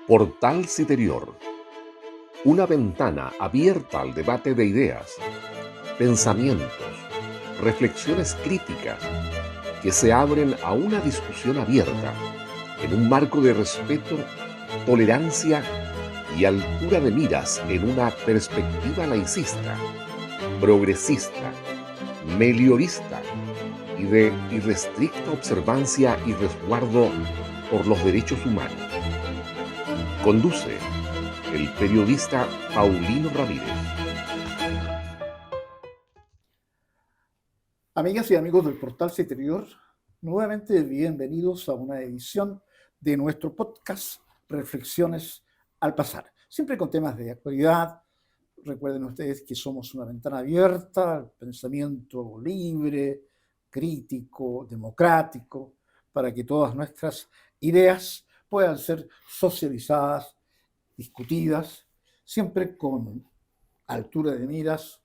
Portal Citerior, una ventana abierta al debate de ideas, pensamientos, reflexiones críticas que se abren a una discusión abierta en un marco de respeto, tolerancia y altura de miras en una perspectiva laicista, progresista, meliorista y de irrestricta observancia y resguardo por los derechos humanos. Conduce el periodista Paulino Ramírez. Amigas y amigos del Portal Citerior, nuevamente bienvenidos a una edición de nuestro podcast Reflexiones al Pasar. Siempre con temas de actualidad. Recuerden ustedes que somos una ventana abierta al pensamiento libre, crítico, democrático, para que todas nuestras ideas puedan ser socializadas, discutidas, siempre con altura de miras,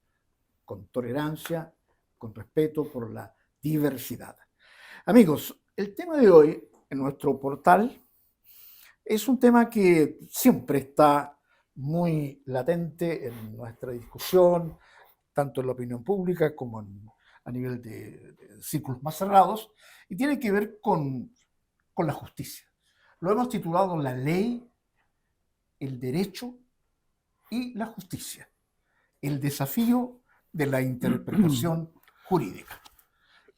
con tolerancia, con respeto por la diversidad. Amigos, el tema de hoy en nuestro portal es un tema que siempre está muy latente en nuestra discusión, tanto en la opinión pública como a nivel de círculos más cerrados, y tiene que ver con la justicia. Lo hemos titulado La ley, el derecho y la justicia, el desafío de la interpretación jurídica.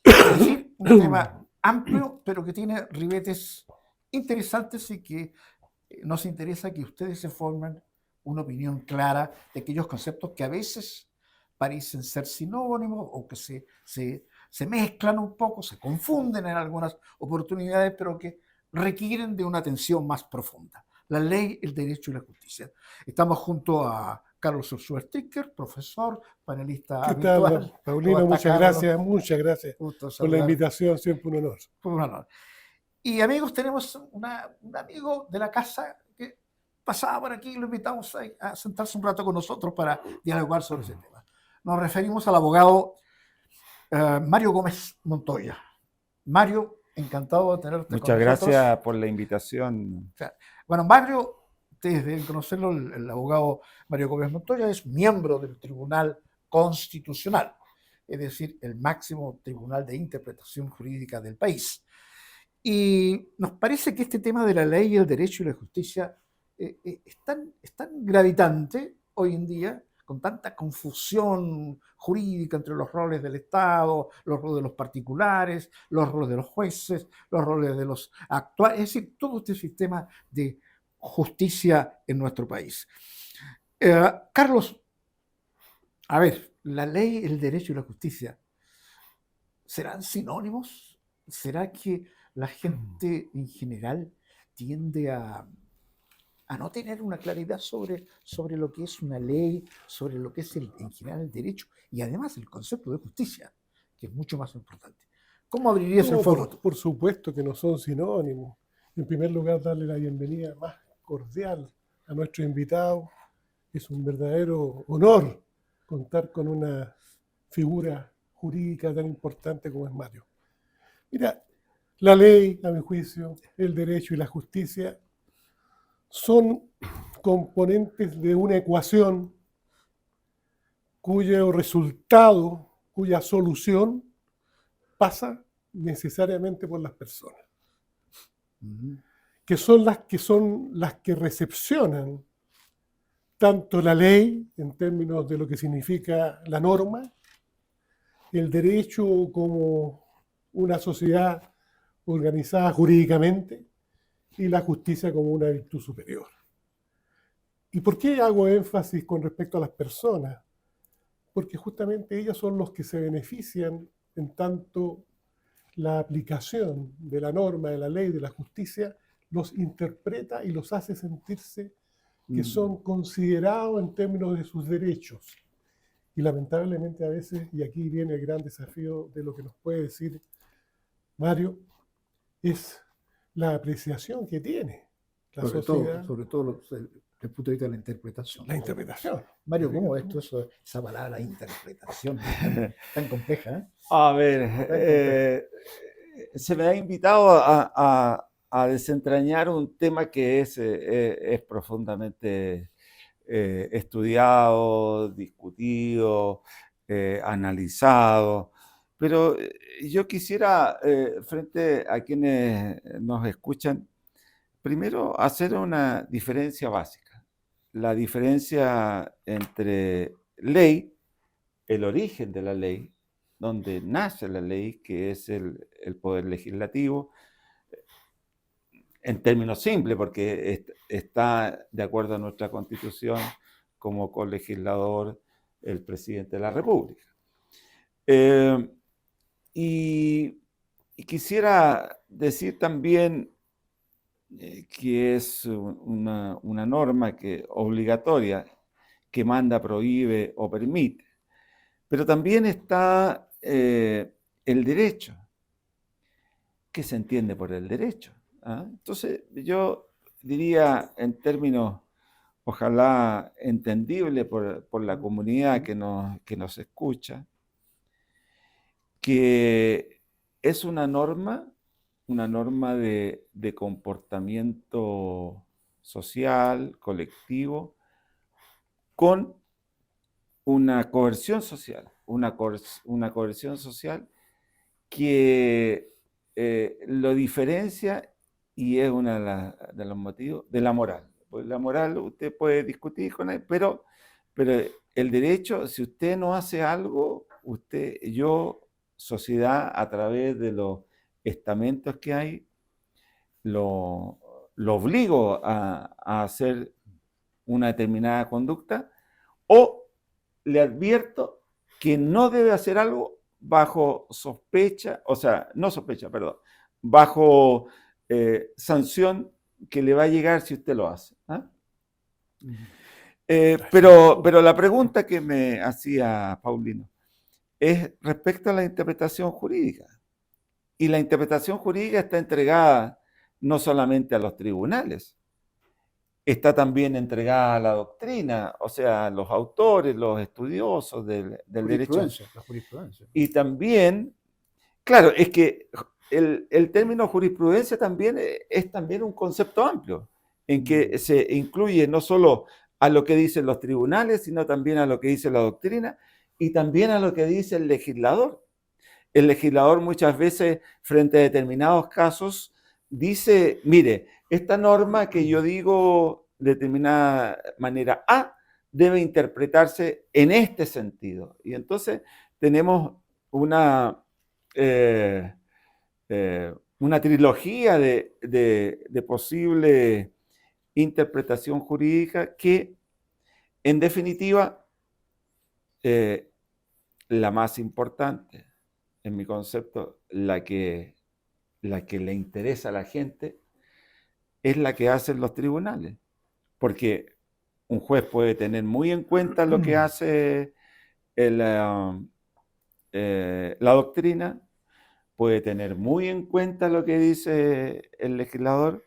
Es decir, un tema amplio, pero que tiene ribetes interesantes y que nos interesa que ustedes se formen una opinión clara de aquellos conceptos que a veces parecen ser sinónimos o que se mezclan un poco, se confunden en algunas oportunidades, pero que requieren de una atención más profunda. La ley, el derecho y la justicia. Estamos junto a Carlos Ursúa Sticker, profesor, panelista ¿Qué habitual. tal, Paulino? Muchas gracias por la invitación, siempre un honor. Un honor. Y amigos, tenemos un amigo de la casa que pasaba por aquí y lo invitamos a sentarse un rato con nosotros para dialogar sobre ese tema. Nos referimos al abogado Mario Gómez Montoya. Mario, encantado de tenerte con nosotros. Muchas gracias por la invitación. Bueno, Mario, ustedes deben conocerlo, el abogado Mario Gómez Montoya es miembro del Tribunal Constitucional, es decir, el máximo tribunal de interpretación jurídica del país. Y nos parece que este tema de la ley, el derecho y la justicia es tan gravitante hoy en día, con tanta confusión jurídica entre los roles del Estado, los roles de los particulares, los roles de los jueces, los roles de los actuales, es decir, todo este sistema de justicia en nuestro país. Carlos, a ver, la ley, el derecho y la justicia, ¿serán sinónimos? ¿Será que la gente en general tiende a no tener una claridad sobre lo que es una ley, sobre lo que es en general el derecho y además el concepto de justicia, que es mucho más importante? ¿Cómo abrirías el foro? Por supuesto que no son sinónimos. En primer lugar, darle la bienvenida más cordial a nuestro invitado. Es un verdadero honor contar con una figura jurídica tan importante como es Mario. Mira, la ley, a mi juicio, el derecho y la justicia son componentes de una ecuación cuyo resultado, cuya solución pasa necesariamente por las personas, que son las que recepcionan tanto la ley en términos de lo que significa la norma, el derecho como una sociedad organizada jurídicamente y la justicia como una virtud superior. ¿Y por qué hago énfasis con respecto a las personas? Porque justamente ellos son los que se benefician en tanto la aplicación de la norma, de la ley, de la justicia, los interpreta y los hace sentirse que son considerados en términos de sus derechos. Y lamentablemente a veces, y aquí viene el gran desafío de lo que nos puede decir Mario, es la apreciación que tiene la sociedad. Sobre todo desde el punto de vista de la interpretación. La interpretación. Mario, ¿cómo es esa palabra interpretación tan compleja? A ver, se me ha invitado a a desentrañar un tema que es profundamente estudiado, discutido, analizado. Pero yo quisiera, frente a quienes nos escuchan, primero hacer una diferencia básica. La diferencia entre ley, el origen de la ley, donde nace la ley, que es el poder legislativo, en términos simples, porque está de acuerdo a nuestra Constitución como colegislador el presidente de la República. Eh, y, y quisiera decir también que es una norma obligatoria que manda, prohíbe o permite, pero también está el derecho. ¿Qué se entiende por el derecho? ¿Ah? Entonces, yo diría en términos, ojalá entendibles por la comunidad que nos escucha, que es una norma de comportamiento social, colectivo, con una coerción social, una coerción social que lo diferencia, y es uno de los motivos, de la moral. Pues la moral usted puede discutir con él, pero el derecho, si usted no hace algo, yo, sociedad, a través de los estamentos que hay, lo obligo a hacer una determinada conducta, o le advierto que no debe hacer algo bajo sospecha, o sea, no sospecha, perdón, bajo sanción que le va a llegar si usted lo hace. ¿Ah? Pero la pregunta que me hacía Paulino es respecto a la interpretación jurídica. Y la interpretación jurídica está entregada no solamente a los tribunales, está también entregada a la doctrina, o sea, a los autores, los estudiosos del derecho. La jurisprudencia. Y también, claro, es que el término jurisprudencia también es también un concepto amplio, en que se incluye no solo a lo que dicen los tribunales, sino también a lo que dice la doctrina y también a lo que dice el legislador. El legislador muchas veces, frente a determinados casos, dice, mire, esta norma que yo digo de determinada manera A debe interpretarse en este sentido. Y entonces tenemos una trilogía de posible interpretación jurídica que, en definitiva, la más importante, en mi concepto, la que le interesa a la gente, es la que hacen los tribunales. Porque un juez puede tener muy en cuenta lo que hace la doctrina, puede tener muy en cuenta lo que dice el legislador,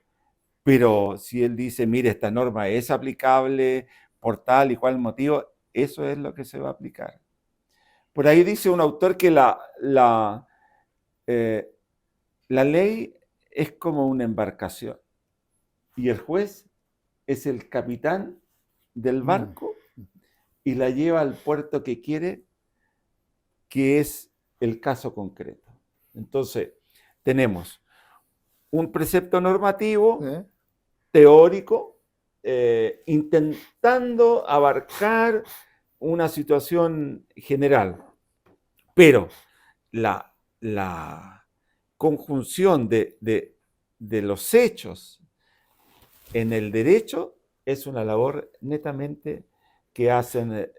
pero si él dice, mire, esta norma es aplicable por tal y cual motivo, eso es lo que se va a aplicar. Por ahí dice un autor que la ley es como una embarcación y el juez es el capitán del barco y la lleva al puerto que quiere, que es el caso concreto. Entonces, tenemos un precepto normativo teórico intentando abarcar una situación general, pero la conjunción de los hechos en el derecho es una labor netamente que hacen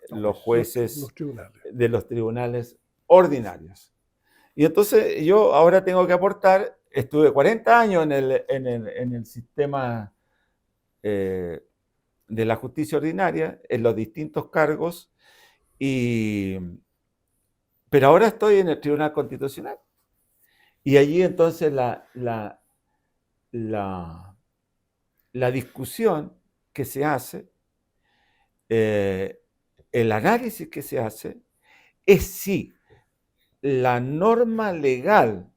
los jueces de los tribunales ordinarios. Y entonces yo ahora tengo que aportar, estuve 40 años en el sistema de la justicia ordinaria, en los distintos cargos, pero ahora estoy en el Tribunal Constitucional. Y allí entonces la discusión que se hace, el análisis que se hace, es si la norma legal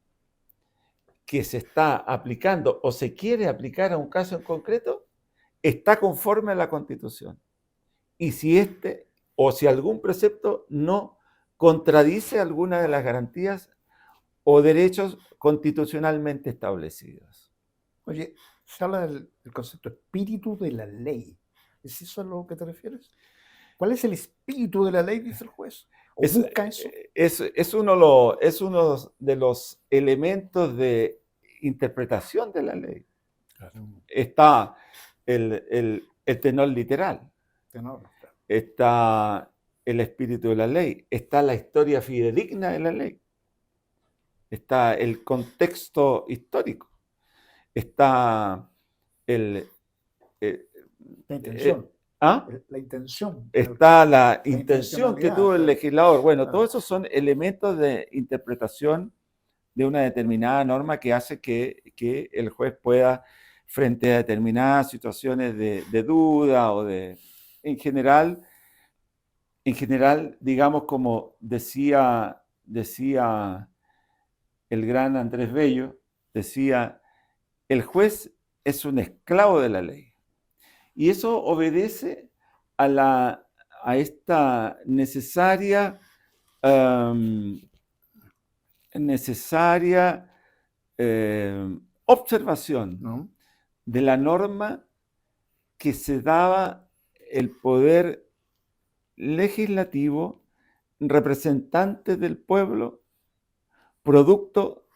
que se está aplicando o se quiere aplicar a un caso en concreto está conforme a la Constitución. Y si o si algún precepto no contradice alguna de las garantías o derechos constitucionalmente establecidos. Oye, se habla del concepto espíritu de la ley. ¿Es eso a lo que te refieres? ¿Cuál es el espíritu de la ley, dice el juez? ¿O busca eso? Es uno de los elementos de interpretación de la ley. Claro. Está el tenor literal, Tenor, claro. está el espíritu de la ley, está la historia fidedigna de la ley, está el contexto histórico, está el... La intención. ¿Ah? La intención. Está la intención que tuvo el claro. legislador. Bueno, Claro. todos esos son elementos de interpretación de una determinada norma que hace que el juez pueda, frente a determinadas situaciones de duda o de... En general, digamos, como decía el gran Andrés Bello, decía, el juez es un esclavo de la ley. Y eso obedece a esta necesaria observación, ¿No? de la norma que se daba el poder legislativo, representante del pueblo, producto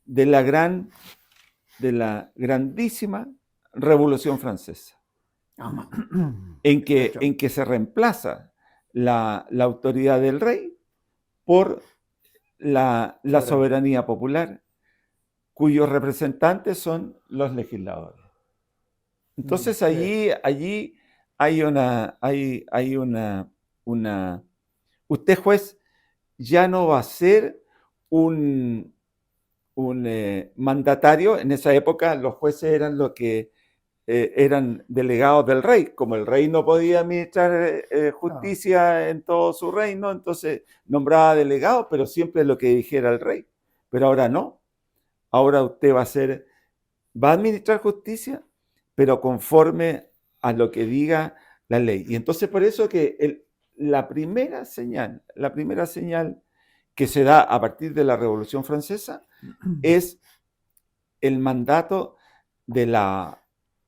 de la grandísima Revolución Francesa, Ajá. en De hecho. que se reemplaza la autoridad del rey por la soberanía popular, cuyos representantes son los legisladores. Entonces allí hay usted juez ya no va a ser un mandatario. En esa época los jueces eran lo que eran delegados del rey. Como el rey no podía administrar justicia en todo su reino, entonces nombraba delegados, pero siempre lo que dijera el rey. Pero ahora no. Ahora usted va a administrar justicia, pero conforme a lo que diga la ley. Y entonces por eso que la primera señal que se da a partir de la Revolución Francesa es el mandato de la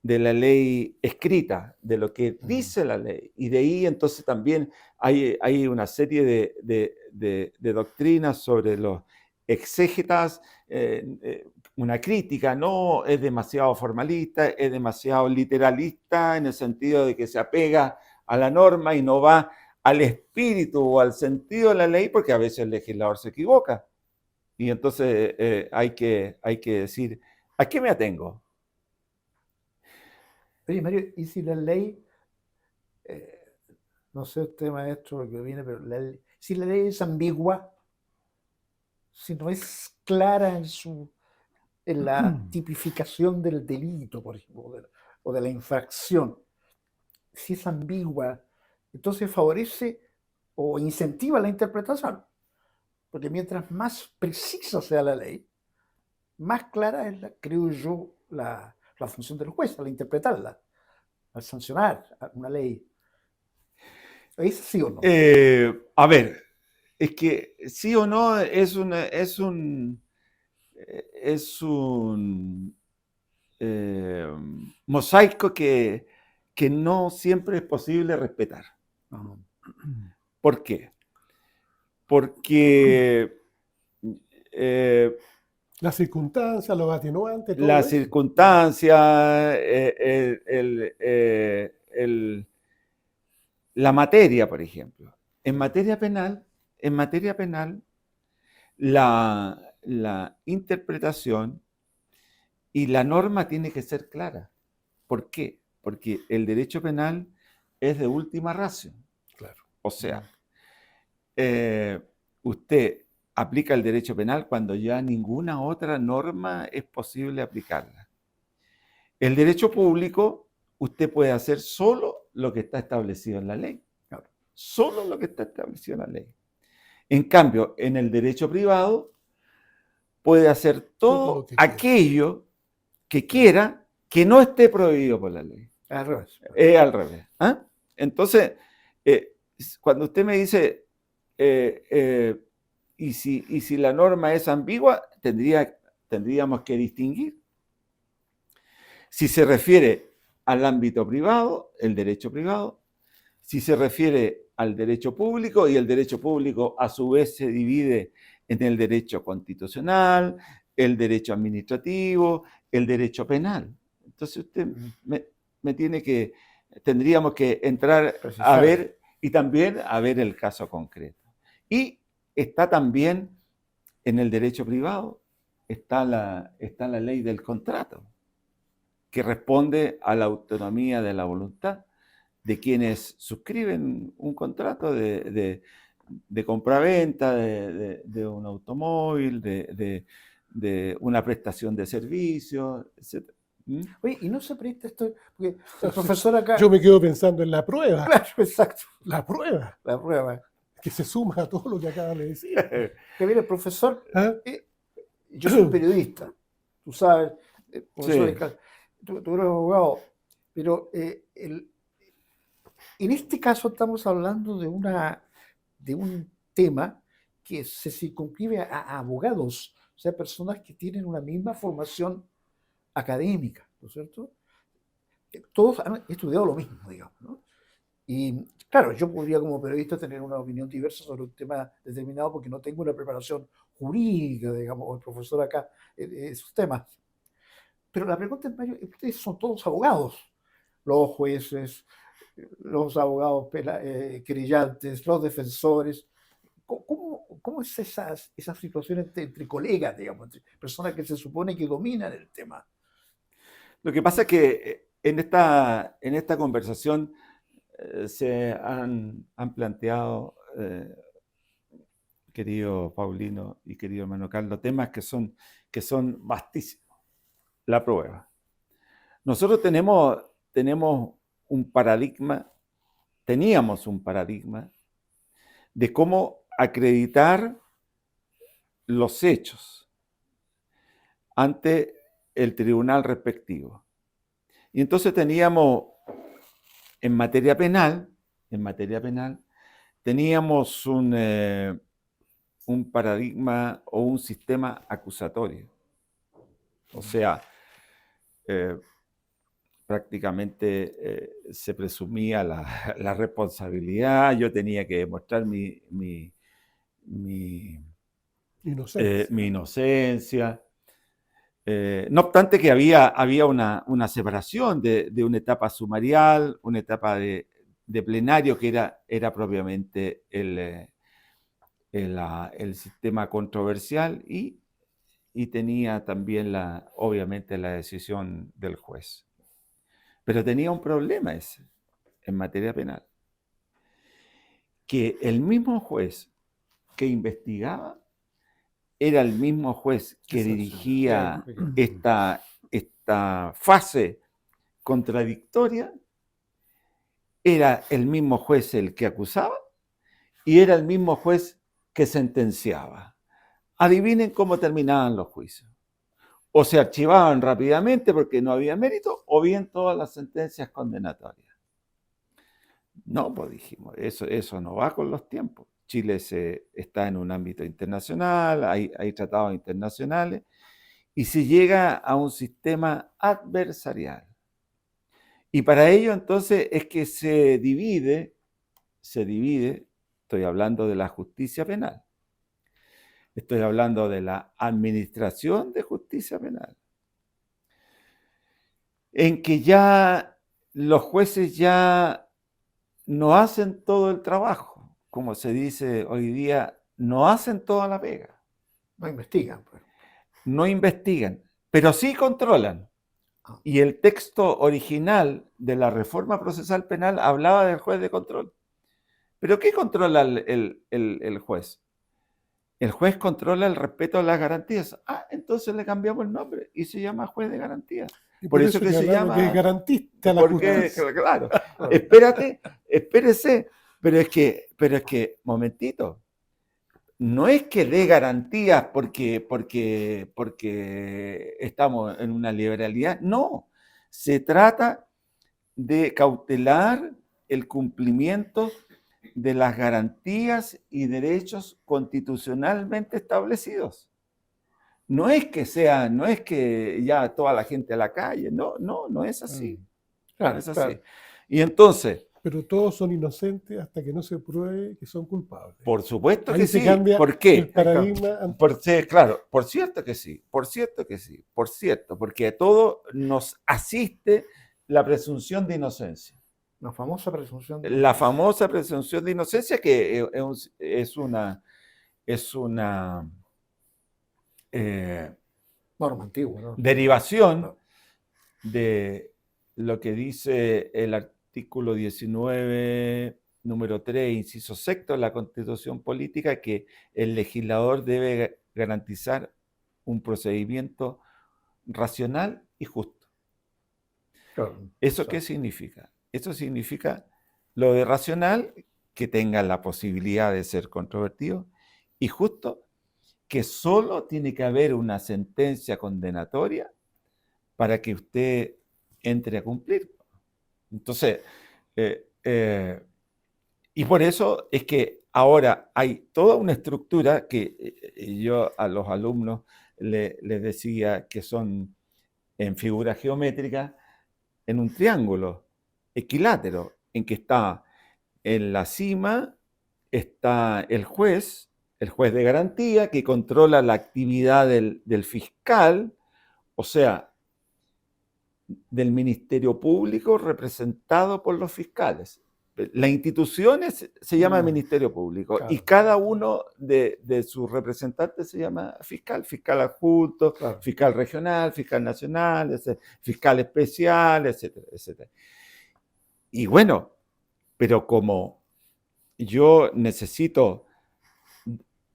ley escrita, de lo que dice la ley. Y de ahí entonces también hay una serie de doctrinas sobre los exégetas, una crítica, no es demasiado formalista, es demasiado literalista en el sentido de que se apega a la norma y no va al espíritu o al sentido de la ley, porque a veces el legislador se equivoca. Y entonces hay que decir, ¿a qué me atengo? Oye, Mario, ¿y si la ley, no sé usted, maestro, lo que viene, pero si la ley es ambigua, si no es clara en la tipificación del delito, por ejemplo, o de la infracción, si es ambigua, entonces favorece o incentiva la interpretación? Porque mientras más precisa sea la ley, más clara es, creo yo, la función del juez al interpretarla, al sancionar una ley. ¿Es sí o no? A ver, es que sí o no es un mosaico que no siempre es posible respetar. No. ¿Por qué? Porque Las circunstancias, los atenuantes, todo la eso. circunstancia, la materia, por ejemplo. En materia penal, la interpretación y la norma tiene que ser clara. ¿Por qué? Porque el derecho penal es de última ratio. Claro. O sea, usted aplica el derecho penal cuando ya ninguna otra norma es posible aplicarla. El derecho público, usted puede hacer solo lo que está establecido en la ley. Claro. Solo lo que está establecido en la ley. En cambio, en el derecho privado, puede hacer Todo todo lo que quiera. aquello que quiera que no esté prohibido por la ley. Al revés. Es al revés. ¿Ah? Entonces, cuando usted me dice, y si la norma es ambigua, tendríamos que distinguir. Si se refiere al ámbito privado, el derecho privado, si se refiere al derecho público, y el derecho público a su vez se divide en el derecho constitucional, el derecho administrativo, el derecho penal. Entonces usted tendríamos que entrar a ver y también a ver el caso concreto. Y está también en el derecho privado, está la ley del contrato, que responde a la autonomía de la voluntad de quienes suscriben un contrato de compraventa de un automóvil, de una prestación de servicios, etc. Oye, y no se presta esto, porque el profesor acá... Yo me quedo pensando en la prueba. Claro, exacto, La prueba, la prueba. que se suma a todo lo que acabas de decir. Que mire, profesor, ¿Ah? yo soy periodista, tú sabes, profesor, Sí. tú eres abogado, pero en este caso estamos hablando de un tema que se circunscribe a abogados, o sea, personas que tienen una misma formación académica, ¿no es cierto? Todos han estudiado lo mismo, digamos, ¿no? Y claro, yo podría como periodista tener una opinión diversa sobre un tema determinado porque no tengo una preparación jurídica, digamos, o el profesor acá, esos temas. Pero la pregunta es, Mario, ustedes son todos abogados, los jueces, los abogados querellantes, los defensores. ¿Cómo es esa situación entre colegas, digamos, entre personas que se supone que dominan el tema? Lo que pasa es que en esta conversación se han planteado, querido Paulino y querido hermano Carlos, temas que son vastísimos. La prueba. Nosotros teníamos un paradigma de cómo acreditar los hechos ante el tribunal respectivo. Y entonces teníamos, en materia penal, teníamos un paradigma o un sistema acusatorio. O sea, prácticamente se presumía la responsabilidad, yo tenía que demostrar mi inocencia. No obstante que había una separación de una etapa sumarial, una etapa de plenario que era propiamente el sistema controversial y tenía también obviamente la decisión del juez. Pero tenía un problema ese en materia penal, que el mismo juez que investigaba era el mismo juez que dirigía esta fase contradictoria, era el mismo juez el que acusaba y era el mismo juez que sentenciaba. Adivinen cómo terminaban los juicios. O se archivaban rápidamente porque no había mérito, o bien todas las sentencias condenatorias. No, pues dijimos, eso no va con los tiempos. Chile está en un ámbito internacional, hay tratados internacionales, y se llega a un sistema adversarial. Y para ello entonces es que se divide, estoy hablando de la justicia penal, estoy hablando de la administración de justicia penal, en que ya los jueces ya no hacen todo el trabajo, como se dice hoy día, no hacen toda la pega. No investigan, pues. No investigan, pero sí controlan. Y el texto original de la reforma procesal penal hablaba del juez de control. ¿Pero qué controla el juez? El juez controla el respeto a las garantías. Entonces le cambiamos el nombre y se llama juez de garantías. Y por eso que se llama... Que es garantista la justicia. Claro, espérese, pero es que, momentito, no es que dé garantías porque estamos en una liberalidad, no. Se trata de cautelar el cumplimiento de las garantías y derechos constitucionalmente establecidos. No es que ya toda la gente a la calle, no es así. Claro, No es así. claro. Y entonces, Pero todos son inocentes hasta que no se pruebe que son culpables. por supuesto Ahí que se sí. cambia ¿Por el qué? paradigma. Claro, por cierto que sí, porque a todo nos asiste la presunción de inocencia. La famosa presunción de La inocencia. famosa presunción de inocencia que es una Norma antigua, ¿no? derivación Claro. de lo que dice el artículo 19, número 3, inciso sexto de la Constitución Política, que el legislador debe garantizar un procedimiento racional y justo. Claro. ¿Eso qué significa? Eso significa lo de racional, que tenga la posibilidad de ser controvertido, y justo, que solo tiene que haber una sentencia condenatoria para que usted entre a cumplir. Entonces, y por eso es que ahora hay toda una estructura que yo a los alumnos les decía que son en figura geométrica, en un triángulo equilátero, en que está en la cima, está el juez de garantía, que controla la actividad del fiscal, o sea, del Ministerio Público representado por los fiscales. La institución se llama Ministerio Público, claro. y cada uno de sus representantes se llama fiscal adjunto, Claro. fiscal regional, fiscal nacional, fiscal especial, etcétera, etcétera. Y bueno, pero como yo necesito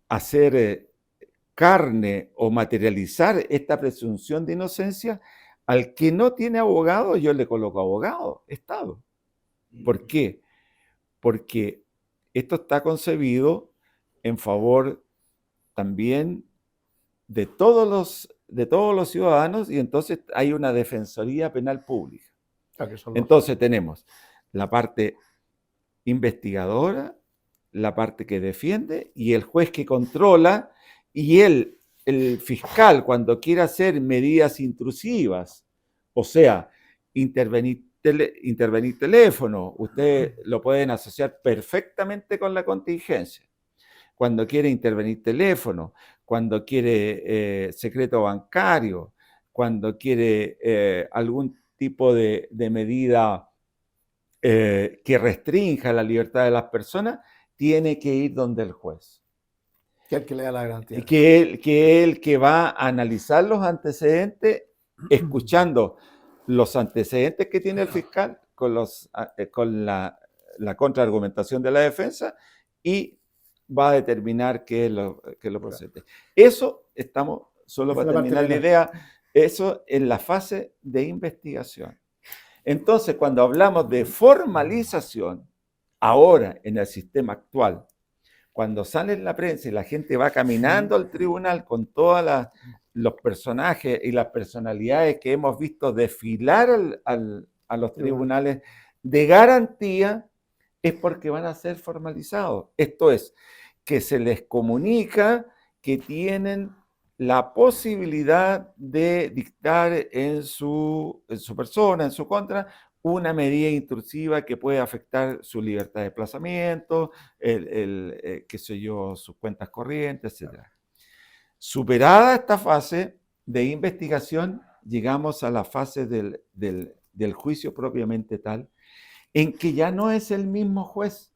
hacer carne o materializar esta presunción de inocencia, al que no tiene abogado, yo le coloco abogado, Estado. ¿Por qué? Porque esto está concebido en favor también de todos los ciudadanos, y entonces hay una defensoría penal pública. Claro, que son los- Entonces tenemos la parte investigadora, la parte que defiende y el juez que controla, y el fiscal, cuando quiera hacer medidas intrusivas, o sea, intervenir teléfono, ustedes lo pueden asociar perfectamente con la contingencia. Cuando quiere intervenir teléfono, cuando quiere secreto bancario, cuando quiere algún tipo de medida que restrinja la libertad de las personas, tiene que ir donde el juez. Que el que le da la garantía. Que el que va a analizar los antecedentes, escuchando los antecedentes que tiene el fiscal con la contraargumentación de la defensa, y va a determinar qué es lo procedente. Eso estamos, solo Esa es para la parte terminar la penal. idea, eso en la fase de investigación. Entonces, cuando hablamos de formalización, ahora en el sistema actual, cuando sale en la prensa y la gente va caminando al tribunal con todos los personajes y las personalidades que hemos visto desfilar a los tribunales de garantía, es porque van a ser formalizados. Esto es, que se les comunica que tienen la posibilidad de dictar en su persona, en su contra, una medida intrusiva que puede afectar su libertad de desplazamiento, qué sé yo, sus cuentas corrientes, etc. Superada esta fase de investigación, llegamos a la fase del juicio propiamente tal, en que ya no es el mismo juez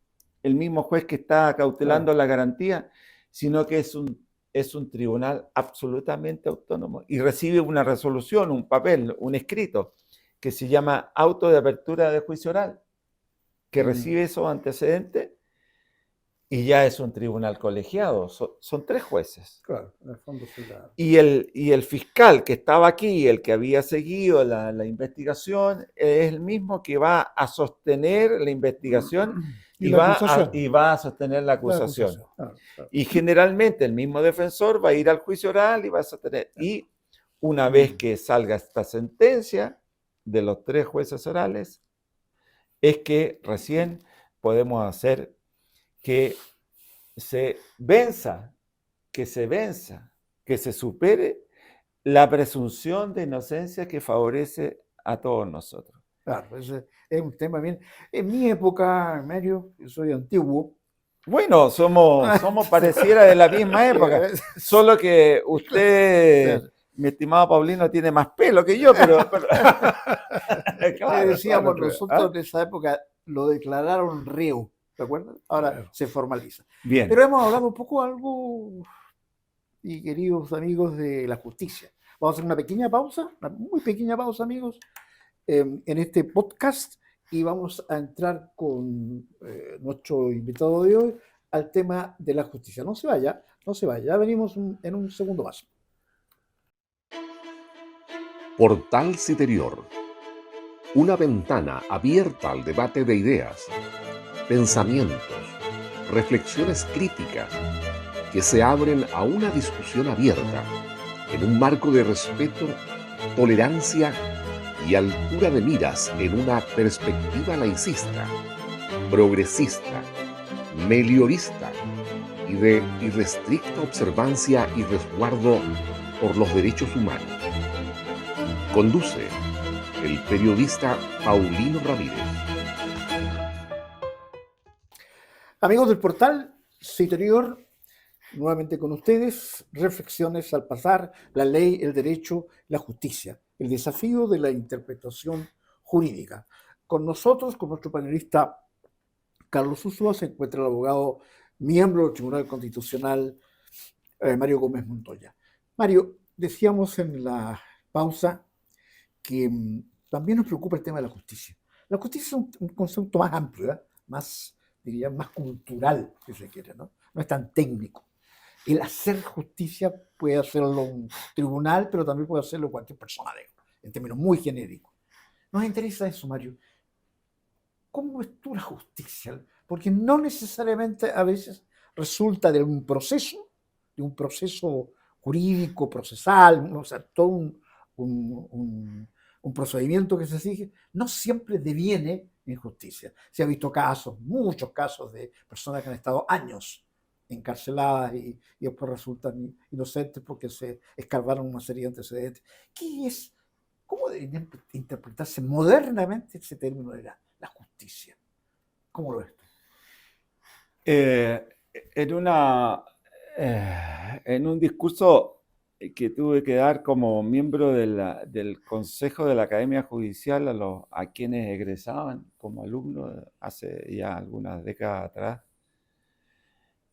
que está cautelando la garantía, sino que es un tribunal absolutamente autónomo y recibe una resolución, un papel, un escrito, que se llama auto de apertura de juicio oral, que recibe esos antecedentes y ya es un tribunal colegiado, son 3 jueces. Claro, en el fondo sí la... Y el fiscal que estaba aquí, el que había seguido la investigación, es el mismo que va a sostener la investigación Y la acusación. y va a sostener la La acusación. acusación. Claro, claro. Y generalmente el mismo defensor va a ir al juicio oral y va a sostener. Y una vez que salga esta sentencia de los 3 jueces orales, es que recién podemos hacer que se venza, que se supere la presunción de inocencia que favorece a todos nosotros. Claro, ese es un tema bien. En mi época, Mario, yo soy antiguo. Bueno, somos pareciera de la misma época, solo que usted, mi estimado Paulino, tiene más pelo que yo, pero Le decíamos claro, nosotros en esa época, lo declararon reo, ¿te acuerdas? Ahora Claro. se formaliza. Bien. Pero hemos hablado un poco algo, y queridos amigos, de la justicia. Vamos a hacer una pequeña pausa, una muy pequeña pausa, amigos, en este podcast, y vamos a entrar con nuestro invitado de hoy al tema de la justicia. No se vaya, no se vaya. Ya venimos en un segundo más. Portal Citerior. Una ventana abierta al debate de ideas, pensamientos, reflexiones críticas que se abren a una discusión abierta en un marco de respeto, tolerancia y altura de miras en una perspectiva laicista, progresista, meliorista y de irrestricta observancia y resguardo por los derechos humanos. Conduce el periodista Paulino Ramírez. Amigos del portal Citerior, nuevamente con ustedes, reflexiones al pasar, la ley, el derecho, la justicia, el desafío de la interpretación jurídica. Con nosotros, con nuestro panelista Carlos Ursúa, se encuentra el abogado miembro del Tribunal Constitucional, Mario Gómez Montoya. Mario, decíamos en la pausa que también nos preocupa el tema de la justicia. La justicia es un concepto más amplio, más, diría, más cultural, si se quiere, ¿no? No es tan técnico. El hacer justicia puede hacerlo un tribunal, pero también puede hacerlo cualquier persona, en términos muy genéricos. Nos interesa eso, Mario. ¿Cómo ves tú la justicia? Porque no necesariamente a veces resulta de un proceso jurídico, procesal, o sea, todo un procedimiento que se sigue, no siempre deviene en justicia. Se ha visto casos, muchos casos de personas que han estado años encarceladas y después resultan inocentes porque se escarbaron una serie de antecedentes. ¿Cómo debería interpretarse modernamente ese término de la justicia? ¿Cómo lo ves tú? En un discurso que tuve que dar como miembro del Consejo de la Academia Judicial a quienes egresaban como alumnos hace ya algunas décadas atrás,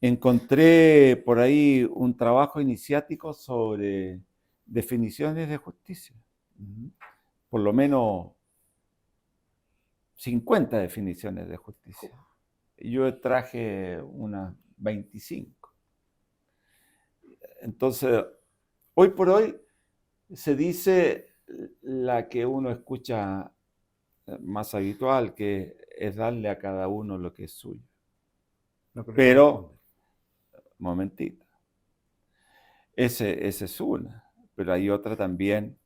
encontré por ahí un trabajo iniciático sobre definiciones de justicia. Por lo menos 50 definiciones de justicia. Yo traje unas 25. Entonces, hoy por hoy se dice la que uno escucha más habitual, que es darle a cada uno lo que es suyo. Pero, momentito, ese es una, pero hay otra también,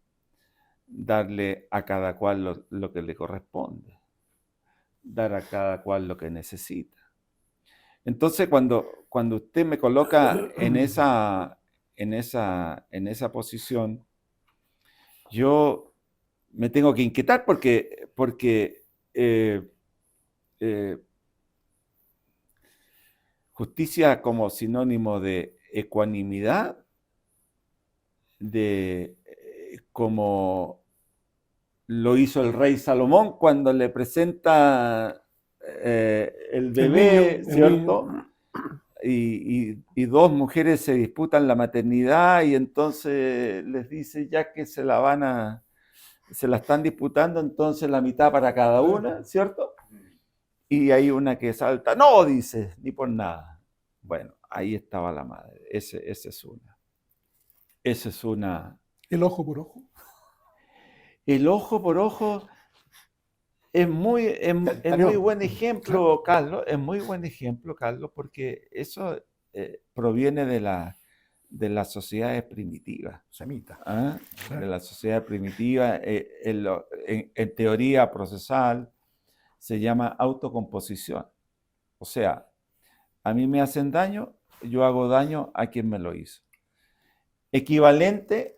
darle a cada cual lo que le corresponde, dar a cada cual lo que necesita. Entonces, cuando usted me coloca en esa posición, yo me tengo que inquietar porque justicia como sinónimo de ecuanimidad, como lo hizo el rey Salomón cuando le presenta el bebé, ¿cierto? Y dos mujeres se disputan la maternidad y entonces les dice ya que se la están disputando, entonces la mitad para cada una, ¿cierto? Y hay una que salta, no, dice, ni por nada. Bueno, ahí estaba la madre. Esa es una. Esa es una. El ojo por ojo. El ojo por ojo es muy buen ejemplo, Carlos. Es muy buen ejemplo, Carlos, porque eso proviene de las sociedades primitivas. Semita. ¿Ah? De la sociedad primitiva. En teoría procesal se llama autocomposición. O sea, a mí me hacen daño, yo hago daño a quien me lo hizo. Equivalente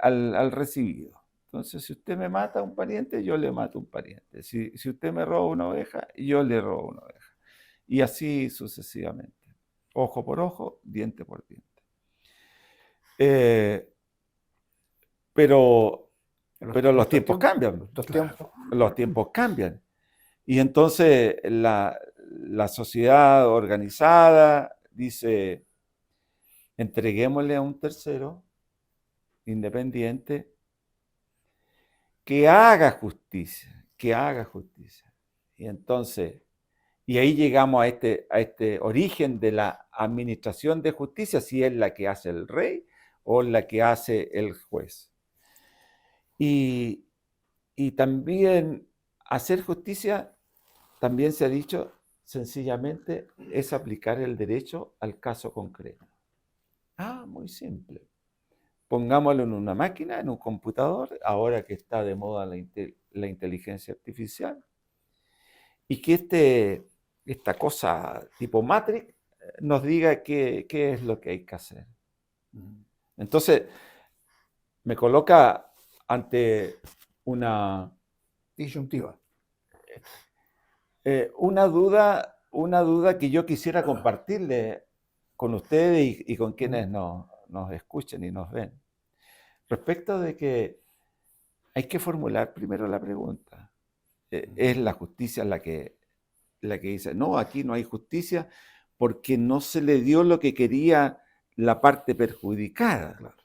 al recibido. Entonces, si usted me mata a un pariente, yo le mato a un pariente. Si usted me roba una oveja, yo le robo una oveja. Y así sucesivamente. Ojo por ojo, diente por diente. Pero los tiempos cambian. Los tiempos cambian. Y entonces la sociedad organizada dice, entreguémosle a un tercero independiente que haga justicia. Y entonces, y ahí llegamos a este origen de la administración de justicia, si es la que hace el rey o la que hace el juez. Y también hacer justicia, también se ha dicho, sencillamente es aplicar el derecho al caso concreto. Muy simple. Pongámoslo en una máquina, en un computador, ahora que está de moda la inteligencia artificial, y que esta cosa tipo Matrix nos diga qué es lo que hay que hacer. Entonces, me coloca ante una disyuntiva. Una duda que yo quisiera compartirle con ustedes y con quienes nos escuchen y nos ven. Respecto de que hay que formular primero la pregunta. ¿Es la justicia la que dice, no, aquí no hay justicia porque no se le dio lo que quería la parte perjudicada? Claro.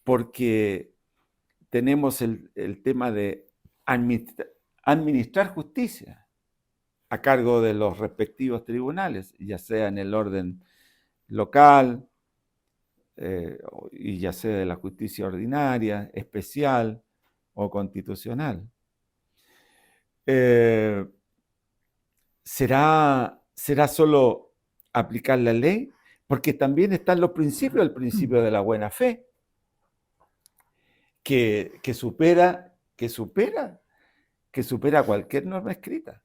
Porque tenemos el tema de administrar justicia a cargo de los respectivos tribunales, ya sea en el orden local, y ya sea de la justicia ordinaria, especial o constitucional. ¿Será solo aplicar la ley? Porque también están los principios, el principio de la buena fe, que supera cualquier norma escrita.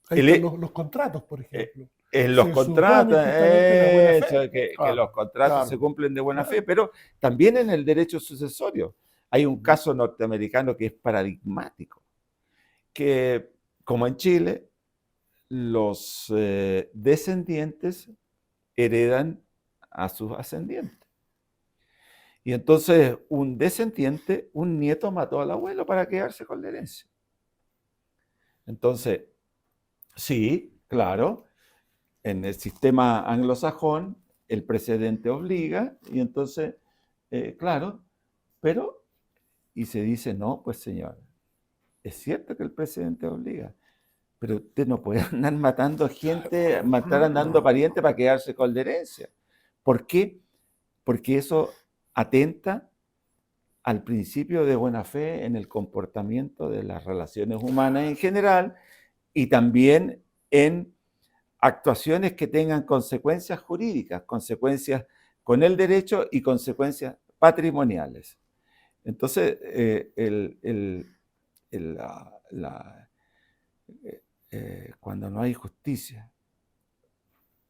Ahí están los contratos, por ejemplo. En los contratos, que los contratos se cumplen de buena fe, pero también en el derecho sucesorio. Hay un caso norteamericano que es paradigmático, que como en Chile, los descendientes heredan a sus ascendientes. Y entonces un descendiente, un nieto mató al abuelo para quedarse con la herencia. Entonces, sí, claro, en el sistema anglosajón el precedente obliga y entonces, claro, pero, y se dice, no, pues señor, es cierto que el precedente obliga, pero usted no puede andar matando gente, andando parientes para quedarse con la herencia. ¿Por qué? Porque eso atenta al principio de buena fe en el comportamiento de las relaciones humanas en general y también en actuaciones que tengan consecuencias jurídicas, consecuencias con el derecho y consecuencias patrimoniales. Entonces, cuando no hay justicia,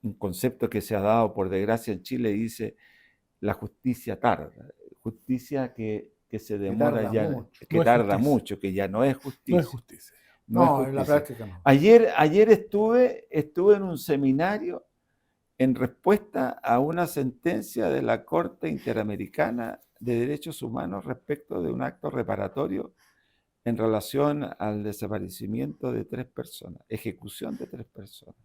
un concepto que se ha dado por desgracia en Chile dice la justicia tarda, justicia que se demora, que tarda mucho, que ya no es justicia. No es justicia. No, en la práctica no. Ayer estuve en un seminario en respuesta a una sentencia de la Corte Interamericana de Derechos Humanos respecto de un acto reparatorio en relación al desaparecimiento de 3 personas, ejecución de 3 personas.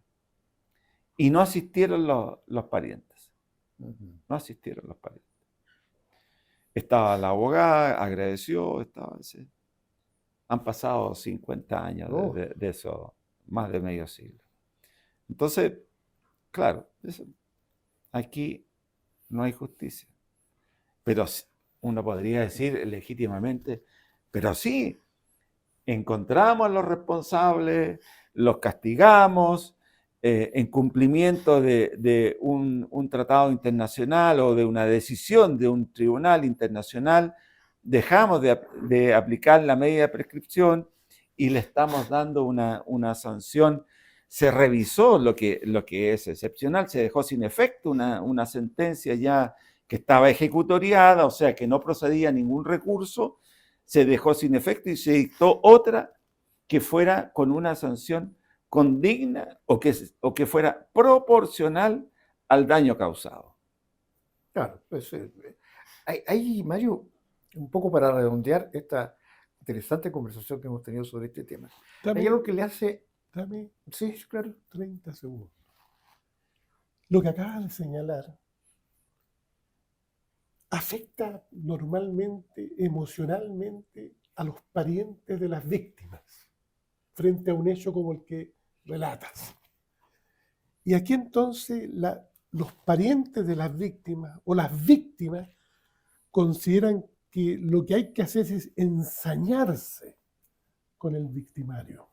Y no asistieron los parientes. No asistieron los parientes. Estaba la abogada, agradeció, han pasado 50 años de eso, más de medio siglo. Entonces, claro, aquí no hay justicia. Pero uno podría decir legítimamente, pero sí, encontramos a los responsables, los castigamos, en cumplimiento de un tratado internacional o de una decisión de un tribunal internacional, dejamos de aplicar la medida de prescripción y le estamos dando una sanción. Se revisó lo que es excepcional, se dejó sin efecto una sentencia ya que estaba ejecutoriada, o sea que no procedía ningún recurso, se dejó sin efecto y se dictó otra que fuera con una sanción condigna o que fuera proporcional al daño causado. Claro, pues, hay, Mario, un poco para redondear esta interesante conversación que hemos tenido sobre este tema. Hay algo que le hace... Dame Sí, claro. 30 segundos. Lo que acabas de señalar afecta normalmente, emocionalmente, a los parientes de las víctimas frente a un hecho como el que relatas. Y aquí entonces los parientes de las víctimas o las víctimas consideran que lo que hay que hacer es ensañarse con el victimario.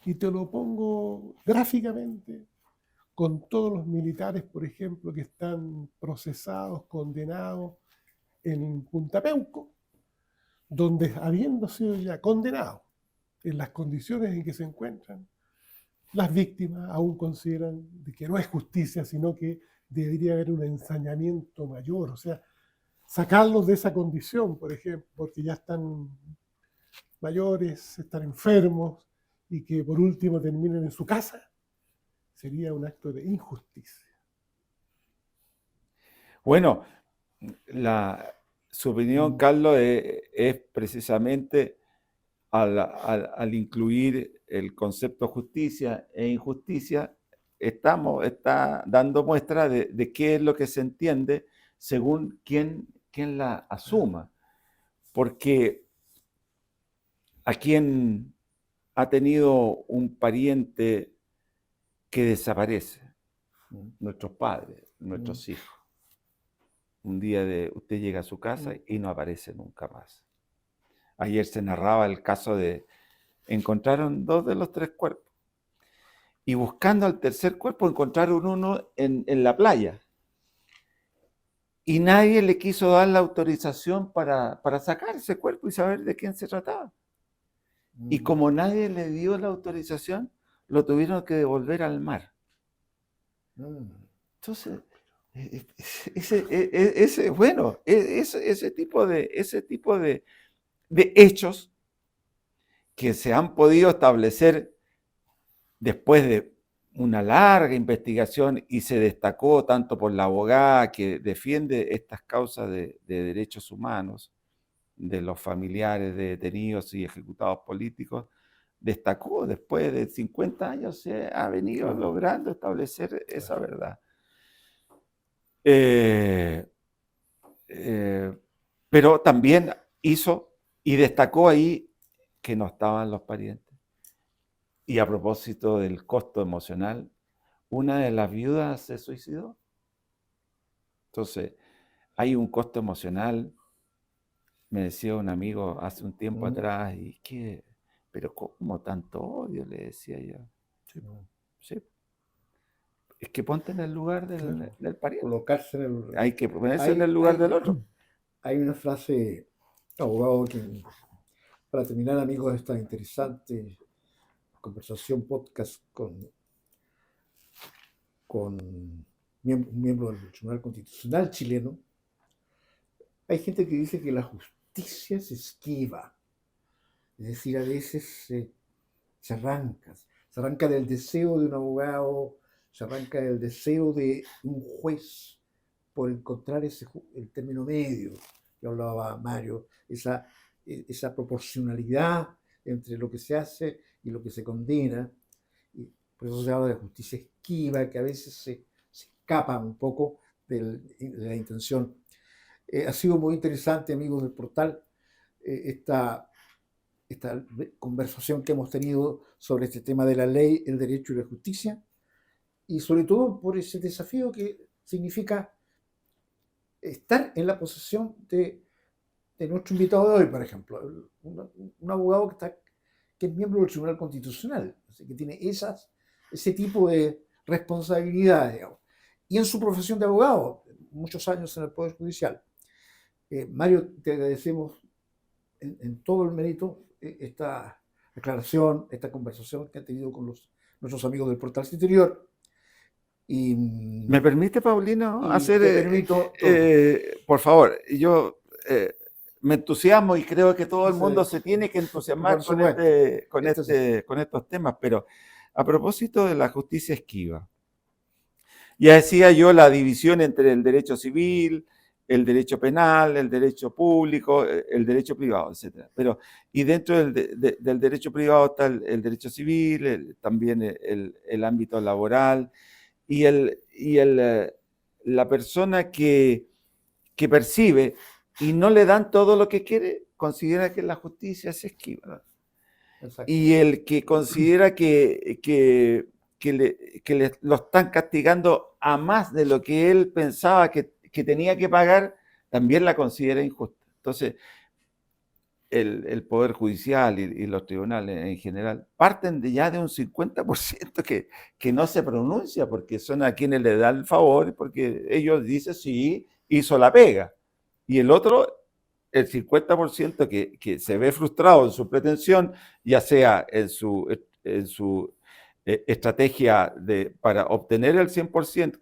Y te lo pongo gráficamente con todos los militares, por ejemplo, que están procesados, condenados en Punta Peuco, donde habiendo sido ya condenados en las condiciones en que se encuentran, las víctimas aún consideran de que no es justicia, sino que debería haber un ensañamiento mayor, o sea, sacarlos de esa condición, por ejemplo, porque ya están mayores, están enfermos, y que por último terminen en su casa, sería un acto de injusticia. Bueno, su opinión, Carlos, es precisamente al incluir el concepto justicia e injusticia, está dando muestra de qué es lo que se entiende según quién la asuma. Porque a quien ha tenido un pariente que desaparece, nuestros padres, nuestros hijos. Un día usted llega a su casa y no aparece nunca más. Ayer se narraba el caso de encontraron 2 de los 3 cuerpos y buscando al tercer cuerpo encontraron uno en la playa y nadie le quiso dar la autorización para sacar ese cuerpo y saber de quién se trataba. Y como nadie le dio la autorización, lo tuvieron que devolver al mar. Entonces, ese tipo de hechos que se han podido establecer después de una larga investigación y se destacó tanto por la abogada que defiende estas causas de derechos humanos de los familiares de detenidos y ejecutados políticos, destacó después de 50 años se ha venido logrando establecer esa verdad. Pero también hizo y destacó ahí que no estaban los parientes. Y a propósito del costo emocional, una de las viudas se suicidó. Entonces, hay un costo emocional, me decía un amigo hace un tiempo atrás, y ¿qué? Pero ¿cómo tanto odio? Le decía yo. Sí. Es que ponte en el lugar del pariente. Colocarse en el... Hay que ponerse en el lugar del otro. Hay una frase, abogado, que para terminar, amigos, de esta interesante conversación podcast con un miembro del Tribunal Constitucional chileno, hay gente que dice que la justicia se esquiva, es decir, a veces se arranca del deseo de un abogado, se arranca del deseo de un juez por encontrar el término medio que hablaba Mario, esa proporcionalidad entre lo que se hace y lo que se condena. Y por eso se habla de justicia esquiva, que a veces se escapa un poco de la intención. Ha sido muy interesante, amigos del portal, esta esta conversación que hemos tenido sobre este tema de la ley, el derecho y la justicia, y sobre todo por ese desafío que significa estar en la posición de nuestro invitado de hoy, por ejemplo, un abogado que es miembro del Tribunal Constitucional, así que tiene ese tipo de responsabilidades, digamos. Y en su profesión de abogado, muchos años en el Poder Judicial. Mario, te agradecemos en todo el mérito esta aclaración, esta conversación que ha tenido con nuestros amigos del Portal Interior. Y, ¿Me permite, Paulino, y hacer, te permito por favor, yo me entusiasmo y creo que todo el Sí. mundo se tiene que entusiasmar Por supuesto. con estos temas, pero a propósito de la justicia esquiva, ya decía yo la división entre el derecho civil, el derecho penal, el derecho público, el derecho privado, etc. Y dentro del derecho privado está el derecho civil, también el ámbito laboral, y la persona que percibe y no le dan todo lo que quiere, considera que la justicia es esquiva. Exacto. Y el que considera que lo están castigando a más de lo que él pensaba que tenía que pagar, también la considera injusta. Entonces, el Poder Judicial y los tribunales en general parten ya de un 50% que no se pronuncia, porque son a quienes le dan el favor, porque ellos dicen sí, hizo la pega. Y el otro, el 50% que se ve frustrado en su pretensión, ya sea en su estrategia para obtener el 100%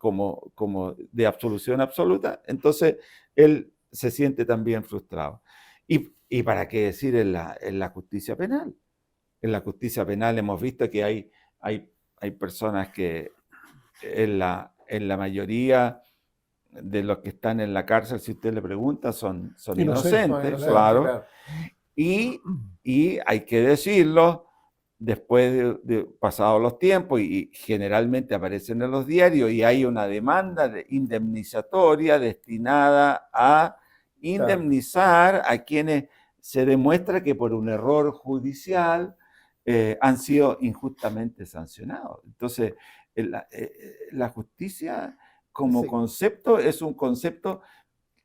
como de absolución absoluta, entonces él se siente también frustrado. Y para qué decir en la justicia penal. En la justicia penal hemos visto que hay personas que en la mayoría de los que están en la cárcel, si usted le pregunta, son inocentes, claro. Y hay que decirlo, después de pasados los tiempos, y generalmente aparecen en los diarios, y hay una demanda indemnizatoria destinada a indemnizar a quienes se demuestra que por un error judicial han sido injustamente sancionados. Entonces, la justicia como concepto es un concepto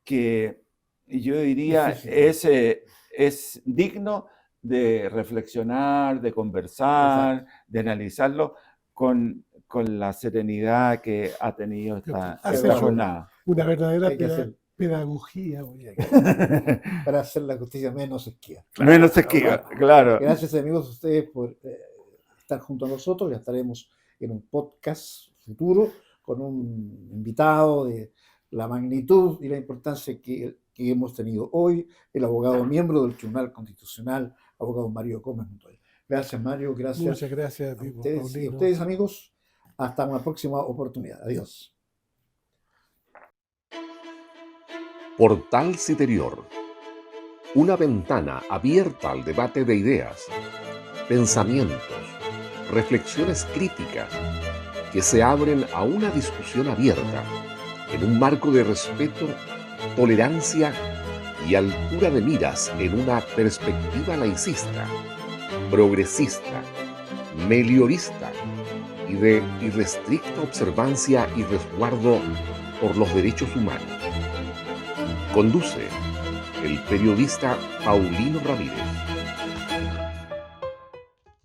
que yo diría es digno de reflexionar, de conversar, de analizarlo con la serenidad que ha tenido esta jornada. Una verdadera pedagogía para hacer la justicia menos esquiva. Menos esquiva, claro. Gracias, amigos, a ustedes por estar junto a nosotros. Ya estaremos en un podcast futuro con un invitado de la magnitud y la importancia que hemos tenido hoy, el abogado miembro del Tribunal Constitucional, abogado Mario Gómez Montoya. Gracias, Mario. Gracias. Muchas gracias a ti, ustedes, y a ustedes, amigos. Hasta una próxima oportunidad. Adiós. Portal Citerior. Una ventana abierta al debate de ideas, pensamientos, reflexiones críticas que se abren a una discusión abierta en un marco de respeto, tolerancia y altura de miras en una perspectiva laicista, progresista, meliorista y de irrestricta observancia y resguardo por los derechos humanos. Conduce el periodista Paulino Ramírez.